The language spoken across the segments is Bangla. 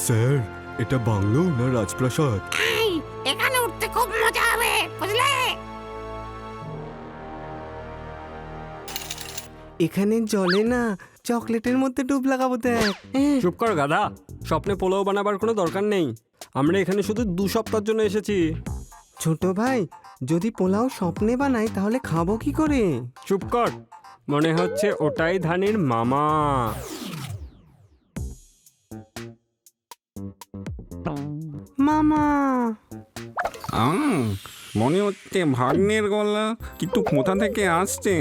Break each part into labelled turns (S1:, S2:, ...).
S1: স্যার, এটা বাংলো না রাজপ্রাসাদ?
S2: এই, এখানে উঠতে খুব মজা হবে, বুঝলে?
S3: এখানে জলে না, চকলেটের মধ্যে ডুব লাগাবো দেখ।
S4: চুপ কর গাধা, স্বপ্নে পোলাও বানাবার কোনো দরকার নেই। আমরা এখানে শুধু 2 সপ্তাহের জন্য এসেছি।
S3: ছোট ভাই, যদি পোলাও স্বপ্নে বানাই তাহলে খাবো কি করে?
S4: চুপ কর, মনে হচ্ছে ওটাই ধানির মামা।
S3: মামা,
S5: মনে হচ্ছে ভাগ্নের গলা, কিন্তু কোথা থেকে আসছে?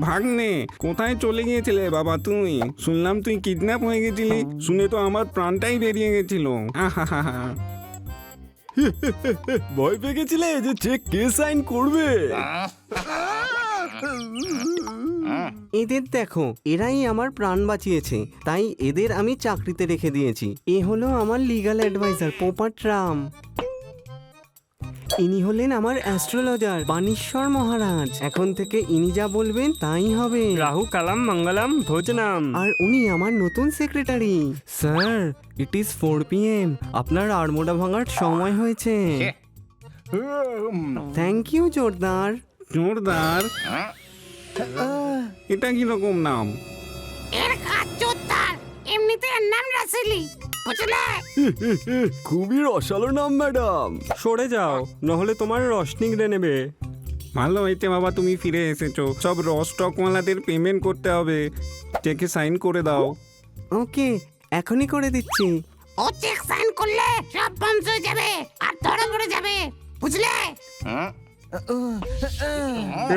S5: ভাগ্নে, কোথায় চলে গিয়েছিলে বাবা তুমি? শুনলাম তুই কিডন্যাপ হয়ে গেছিলি, শুনে তো আমার প্রাণটাই বেরিয়ে গেছিল। আহাহাহা।
S1: ভয় পেয়ে গেছিলে যে চেক কে সাইন করবে?
S3: এদের দেখো, এরাই আমার প্রাণ বাঁচিয়েছে, তাই এদের আমি চাকরিতে রেখে দিয়েছি। এ হলো আমার লিগ্যাল অ্যাডভাইজার পোপাট রাম। ইনি হলেন আমার অ্যাস্ট্রোলজার বানেশ্বর মহারাজ। এখন থেকে ইনি যা বলবেন তাই হবে।
S4: রাহু কালাম মঙ্গলম ভোজনাম।
S3: আর উনি আমার নতুন secretary. Sir, it is 4 PM, আপনার আড়মোড়া ভাঙার সময় হয়েছে। থ্যাংক ইউ জোরদার।
S5: জোরদার? এটা কিরকম নাম?
S2: এর কাজ জোরদার, এমনিতে এর নাম রাসেলি, বুঝলে?
S1: খুবই রসালো নাম ম্যাডাম।
S4: সরে যাও, নহলে তোমার রস নিংড়ে নেবে।
S5: ভালো হয়েছে বাবা তুমি ফিরে এসেছো। সব স্টকওয়ালাদের পেমেন্ট করতে হবে, চেকে সাইন করে দাও।
S3: ওকে, এখনই করে দিচ্ছি।
S2: ও চেক সাইন করলে সব বন্ধ হয়ে যাবে আর ধরা পড়ে যাবে, বুঝলে?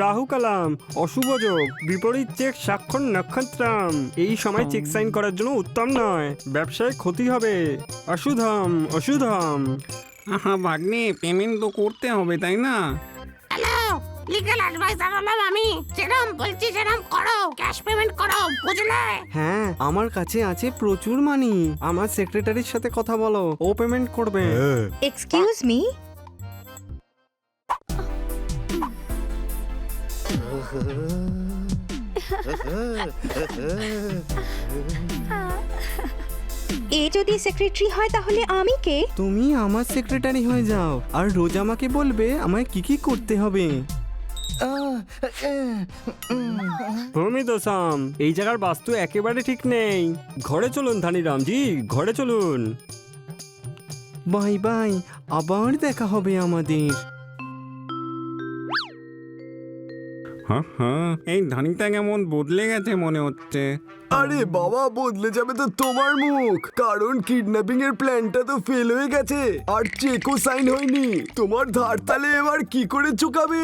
S4: রাহু কালাম, অশুভ যোগ, বিপরীত চেক স্বাক্ষর নক্ষত্রাম। এই সময় চেক সাইন করার জন্য উত্তম নয়, ব্যবসায় ক্ষতি হবে। অশুধম অশুধম।
S5: আহা ভাগ্নে, পেমেন্ট তো করতে হবে তাই না?
S2: হ্যালো, লিগ্যাল অ্যাডভাইজার হলাম আমি। যেরকম বলছি সেরকম করো, ক্যাশ পেমেন্ট করো, বুঝলে?
S3: হ্যাঁ, আমার কাছে আছে প্রচুর মানি। আমার সেক্রেটারির সাথে কথা বলো, ও পেমেন্ট করবে।
S1: হ্যাঁ,
S6: এক্সকিউজ মি, এ যদি সেক্রেটারি হয় তাহলে আমি কে?
S3: তুমি আমার সেক্রেটারি হয়ে যাও আর রোজ আমাকে বলবে আমায় কি কি করতে হবে।
S4: ভূমি দোষাম, এই জায়গার বাস্তু একেবারে ঠিক নেই। ঘরে চলুন ধানিরামজি, ঘরে চলুন।
S3: বাই বাই, আবার দেখা হবে আমাদের।
S5: হ্যাঁ হ্যাঁ, এই ধানিটা কেমন বদলে গেছে মনে হচ্ছে।
S1: আরে বাবা, বদলে যাবে তো তোমার মুখ, কারণ কিডন্যাপিং এর প্ল্যানটা তো ফেল হয়ে গেছে আর চেকও সাইন হয়নি। তোমার ধার তালে এবার কি করে চুকাবে?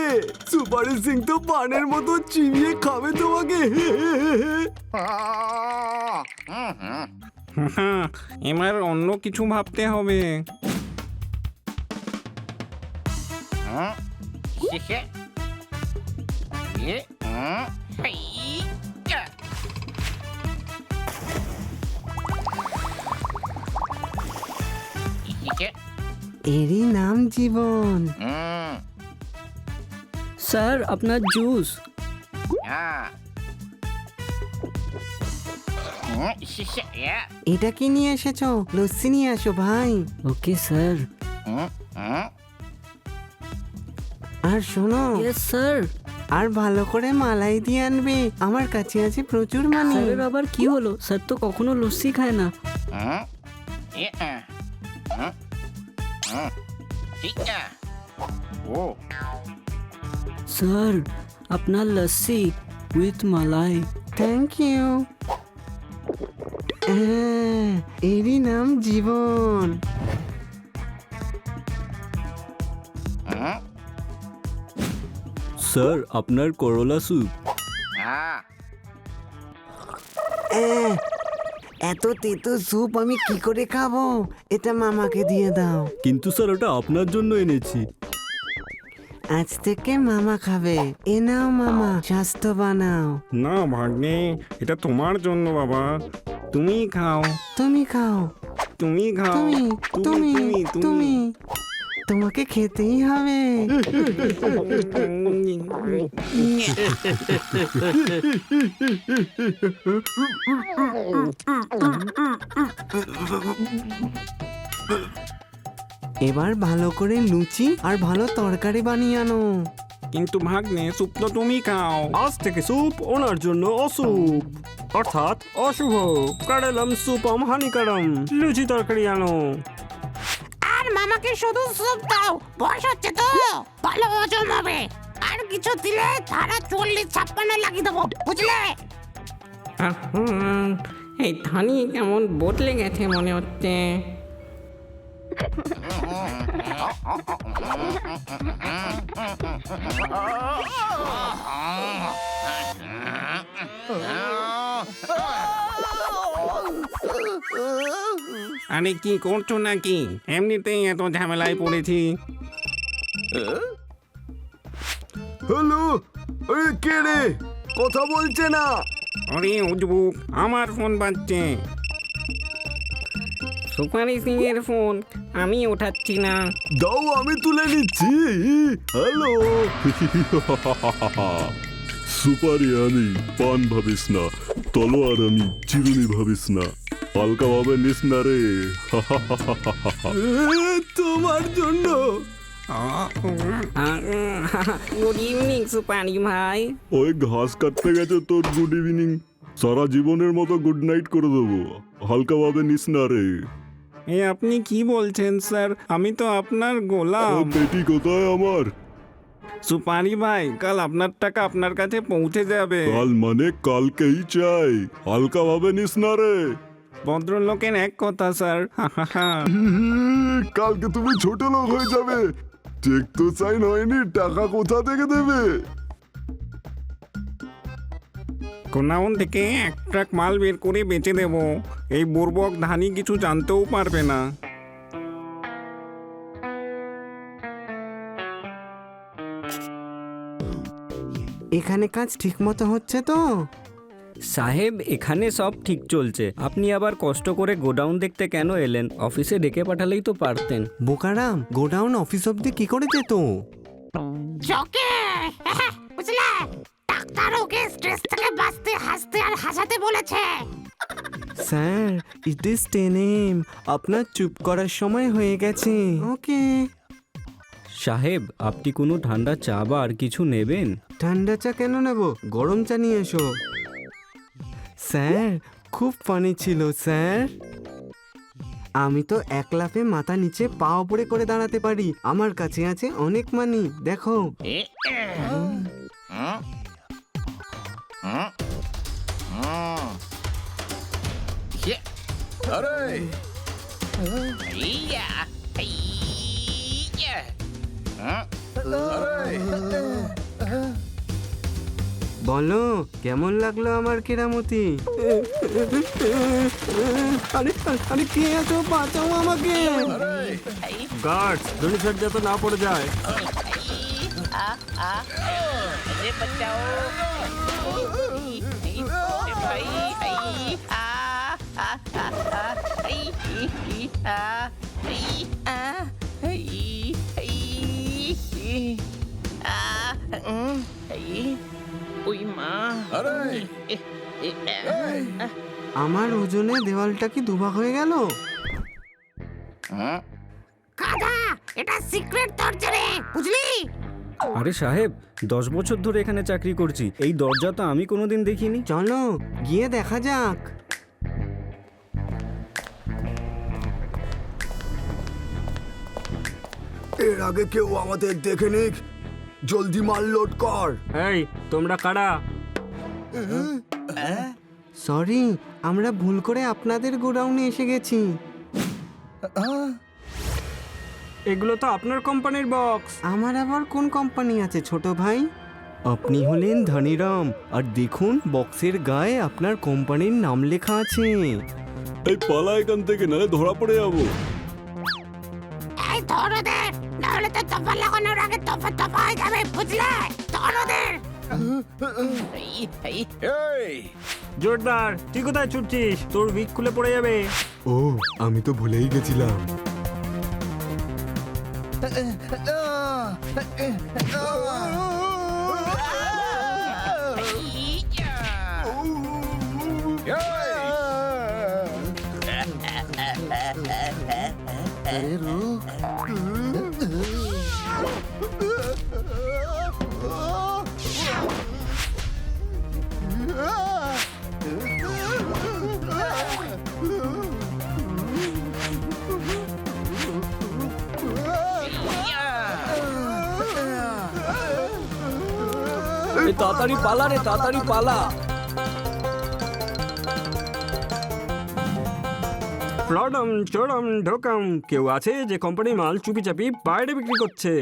S1: সুপারি সিং তো পানের মতো চিবিয়ে খাবে তোমাকে।
S5: হ্যাঁ, এবার অন্য কিছু ভাবতে হবে।
S3: এরই নাম জীবন।
S7: স্যার, আপনার জুস।
S3: এটা কি নিয়ে এসেছো? লস্যি নিয়ে আসো ভাই।
S7: Okay sir.
S3: আর শোনো,
S7: ইয়েস স্যার।
S3: আর ভালো করে মালাই দিয়ে আনবে, আমার কাছে আছে প্রচুর মানি।
S7: স্যারের আবার কি হলো? স্যার তো কখনো লস্যি খায় না। স্যার, আপনার lassi with malai.
S3: Thank you. এরই নাম জীবন।
S1: স্যার, আপনার করলা স্যুপ।
S3: এত তেতো স্যুপ আমি কি করে খাবো? এটা মামাকে দিয়ে দাও।
S1: কিন্তু স্যার, ওটা আপনার জন্য এনেছি।
S3: আজ থেকে মামা খাবে। এ নাও মামা, স্বাস্থ্য বানাও।
S5: না ভাগ্নে, এটা তোমার জন্য বাবা, তুমি খাও।
S3: তুমি খাও,
S5: তুমি খাও।
S3: তুমি তুমি তুমি। তোমাকে খেতেই হবে। এবার ভালো করে লুচি আর ভালো তরকারি বানিয়ে আনো।
S5: কিন্তু ভাগ্নে স্যুপ তো তুমি খাও।
S4: আজ থেকে স্যুপ ওনার জন্য অসুপ, অর্থাৎ অশুভ। কাড়ালাম সুপম হানিকারম। লুচি তরকারি আনো।
S2: আর মামাকে শুধু স্যুপ দাও, বয়স হচ্ছে তো, ভালো হজম হবে। আর কিছু দিলে ধারা 40-56 লাগিয়ে দেবো, বুঝলে?
S7: এই ধানি কেমন বদলে গেছে মনে হচ্ছে।
S5: আরে কি করছো নাকি? এমনিতেই এত ঝামেলায় পড়েছি।
S1: হ্যালো, আরে কে রে? কথা বলছে না।
S5: আরে উজবুক, আমার ফোন বাজছে।
S7: সুপারি সিং এর ফোন, আমি ওঠাচ্ছি না।
S1: দাও আমি তুলে নিচ্ছি। হ্যালো।
S8: সুপারি আনি পান ভাবিস না, তলোয়ার আমি চিরুনি ভাবিস না, হালকা ভাবে নিস না রে।
S1: তোমার জন্য।
S7: গুড ইভিনিং সুপারি ভাই।
S8: ওই ঘাস কাটতে গেছে তোর গুড ইভিনিং, সারা জীবনের মতো গুড নাইট করে দেবো, হালকা ভাবে নিস না রে।
S5: এ আপনি কি বলছেন স্যার? আমি তো আপনার গোলাম।
S8: পেটি কোথায় আমার?
S5: সুপারি ভাই, কাল আপনার টাকা আপনার কাছে পৌঁছে যাবে।
S8: কাল মানে কালকেই চাই, হালকা ভাবে নিস না রে।
S5: ভদ্রলোকের এক কথা স্যার।
S8: কালকে তুমি ছোট লোক হয়ে যাবে, চেক তো সাইন হয়নি, টাকা কোথা থেকে দেবে?
S5: গোডাউন থেকে এক ট্রাক মাল বের করে বেচে দেব। এই বুর্বক ধানি কিছু জানতেও পারবে না।
S3: এখানে কাজ ঠিক মতো হচ্ছে তো?
S9: সাহেব, এখানে সব ঠিক চলছে। আপনি আবার কষ্ট করে গোডাউন দেখতে কেন এলেন? অফিসে ডেকে পাঠালেই তো পারতেন।
S3: বোকারাম, গোডাউন অফিস অব্দি কি করে যেত?
S2: চোখে, বুঝলে? ডাক্তার ওকে স্ট্রেস থেকে বাঁচতে, হাসতে আর হাসাতে বলেছে।
S3: স্যার, ইট ইজ 10 AM, আপনার চুপ করার সময় হয়ে গেছে। ওকে।
S9: সাহেব, আপনি কোনো ঠান্ডা চা বা আর কিছু নেবেন?
S3: ঠান্ডা চা কেন নেব? গরম চা নিয়ে এসো। স্যার, খুব ফানি ছিল স্যার। আমি তো এক লাফে মাথা নিচে পা উপরে করে দাঁড়াতে পারি। আমার কাছে আছে অনেক মানি, দেখো। বলো, কেমন লাগলো আমার কেরামতি? আরে আরে, কে আছো? বাঁচাও আমাকে।
S4: গার্ডস, ধনুষের যাতে না পড়ে যায়।
S3: আমার ওজনে দেওয়ালটা কি দুভাগ হয়ে গেল?
S2: গাধা, এটা সিক্রেট দরজা রে, বুঝলি?
S9: আরে সাহেব, 10 বছর ধরে এখানে চাকরি করছি, এই দরজা তো আমি কোনোদিন দেখিনি।
S3: চলো গিয়ে দেখা যাক।
S1: এর আগে কেউ আমাদের দেখে নিক, জলদি মাল লোড কর।
S4: এই, তোমরা কারা?
S3: সরি, আমরা ভুল করে আপনাদের গোডাউনে এসে গেছি।
S4: এগুলো তো আপনার কোম্পানির বক্স।
S3: আমার আবার কোন কোম্পানি আছে ছোট ভাই? আপনি হলেন ধনীরাম, আর দেখুন বক্সের গায়ে আপনার কোম্পানির নাম লেখা আছে।
S8: এই পালা এখান থেকে, নাহলে ধরা পড়ে যাবো।
S2: এই ধরো দের, নাহলে তো তফা লাগানোর আগে তফা তফা হয়ে যাবে, বুঝলে? ধরো দের।
S4: জোরদার, তুই কোথায় ছুটছিস? তোর উইক খুলে পড়ে যাবে।
S1: ও, আমি তো ভুলেই গেছিলাম।
S9: তাড়াতাড়ি পালা রে, তাড়াতাড়ি পালা।
S4: ফ্লডম চড়ম ঢোকাম, কেউ আছে যে কোম্পানির মাল চুপি চাপি বাইরে বিক্রি করছে?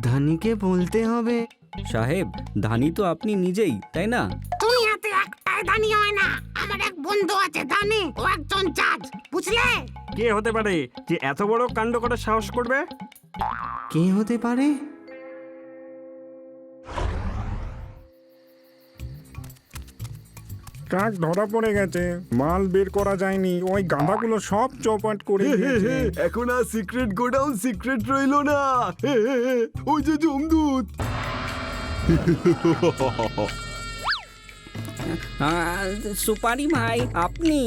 S3: ধানিকে বলতে হবে।
S9: সাহেব, ধানি তো আপনি নিজেই, তাই না?
S2: দুনিয়াতে একটাই দানি হয় না। আমার এক বন্ধু আছে দানি, ও একজন জাজ, বুঝলে?
S4: কে হতে পারে যে এত বড় কাণ্ড করার সাহস করবে?
S3: কে হতে পারে?
S5: ট্রাক ধরা পড়ে গেছে, মাল বের করা যায়নি, ওই গাঁধাগুলো সব চৌপাট করে দিয়েছে।
S1: এখন আর সিক্রেট গোডাউন সিক্রেট রইলো না। ওই যে জমদূত।
S9: সুপারি ভাই, আপনি?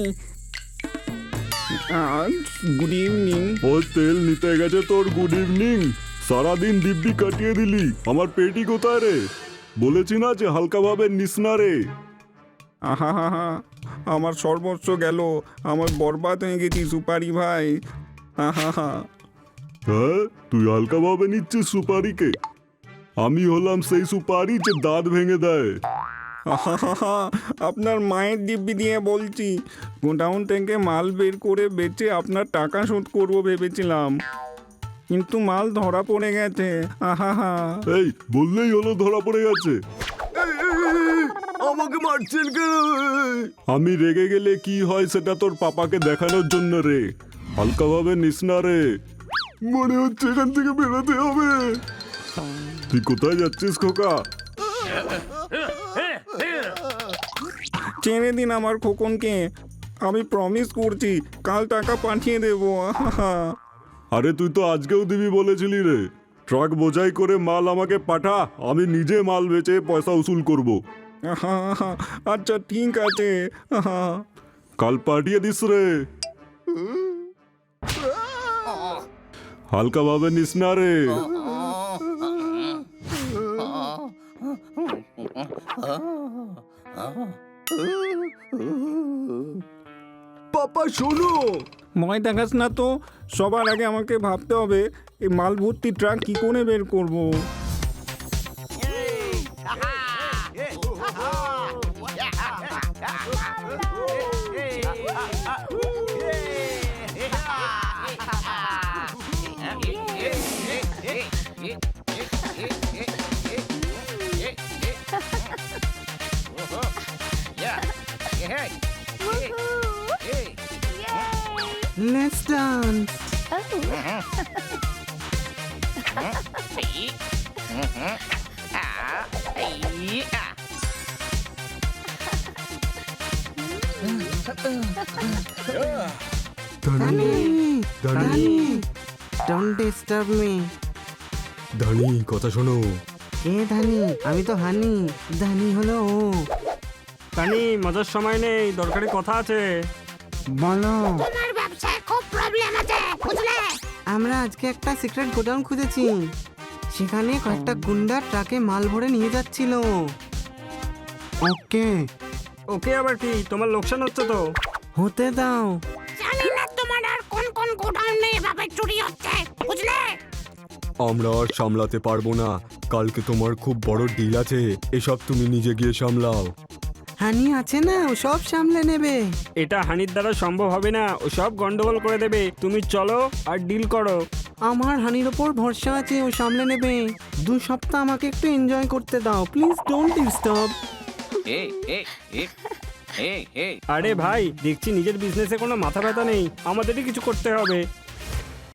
S5: Good evening.
S8: ও তেল নিতে গেছে তোর গুড ইভিনিং। সারাদিন দিব্যি কাটিয়ে দিলি, আমার পেটি কোথায় রে? বলেছি না যে হালকাভাবে নিস না রে।
S5: আহা হা হা, আমার সর্বস্ব গেল, আমার বরবাদ হয়ে গেছি সুপারি ভাই। আহা হা।
S8: হ্যাঁ, তুই হালকাভাবে নিচ্ছিস সুপারিকে? আমি হলাম সেই সুপারি যে দাঁত ভেঙে দেয়।
S5: আপনার মায়ের দিব্যি দিয়ে বলছি, গোডাউন থেকে মাল বের করে বেচে আপনার টাকা শোধ করবো ভেবেছিলাম, কিন্তু মাল ধরা পড়ে গেছে। আহা হা।
S8: এই বললেই হলো ধরা পড়ে গেছে।
S1: আমাকে মারছেন কেন?
S8: আমি রেগে গেলে কি হয় সেটা তোর পাপাকে দেখানোর জন্য রে। হালকাভাবে নিস না রে।
S1: মনে হচ্ছে এখান থেকে বেরোতে হবে।
S8: তুই কোথায় যাচ্ছিস খোকা?
S5: ছেড়ে দিন আমার খোকনকে, আমি প্রমিস করছি কাল টাকা পাঠিয়ে দেবো। আহা।
S8: আরে তুই তো আজকেও দিবি বলেছিলি রে। ট্রাক বোঝাই করে মাল আমাকে পাঠা, আমি নিজে মাল বেচে পয়সা উসুল করব।
S5: আহা, আচ্ছা ঠিক আছে। আহা।
S8: কাল পাঠিয়ে দিস রে। হালকাভাবে নিস না রে।
S1: পাপা শোনো।
S5: ভয় দেখাস না তো, সবার আগে আমাকে ভাবতে হবে এই মাল ভর্তি ট্রাক কি করে বের করবো।
S3: Let's dance.
S1: Dhani, Dhani,
S3: Don't disturb me.
S1: ধানি কথা শোনো।
S3: কে ধানি? আমি তো হানি। ধানি হলো ও।
S4: তানি, মজার সময় নেই, দরকারি কথা আছে।
S3: বলো।
S2: তোমার ব্যবসায় খুব প্রবলেম আছে, বুঝলে?
S3: আমরা আজকে একটা সিক্রেট গোডাউন খুঁজেছি। সেখানে কয়েকটা গুন্ডা ট্রাকে মাল ভরে নিয়ে যাচ্ছিল। ওকে,
S4: ওকে আবার কি? তোমার লোকসান হচ্ছে তো।
S3: হতে দাও।
S2: জানি না তোমার আর কোন কোন গোডাউনে এভাবে চুরি হচ্ছে, বুঝলে?
S1: আমরা আর সামলাতে পারবো না। কালকে তোমার খুব বড় ডিল আছে, এসব তুমি নিজে গিয়ে সামলাও।
S3: হানি আছে না, ও সব সামলে নেবে।
S4: এটা হানির দ্বারা সম্ভব হবে না, ও সব গন্ডগোল করে দেবে। তুমি চলো আর ডিল করো।
S3: আমার হানির ওপর ভরসা আছে, ও সামলে নেবে। 2 সপ্তাহ আমাকে একটু এনজয় করতে দাও, প্লিজ ডোন্ট ডিস্টার্ব।
S4: আরে ভাই, দেখছি নিজের বিজনেসে কোনো মাথা ব্যথা নেই, আমাদেরই কিছু করতে হবে।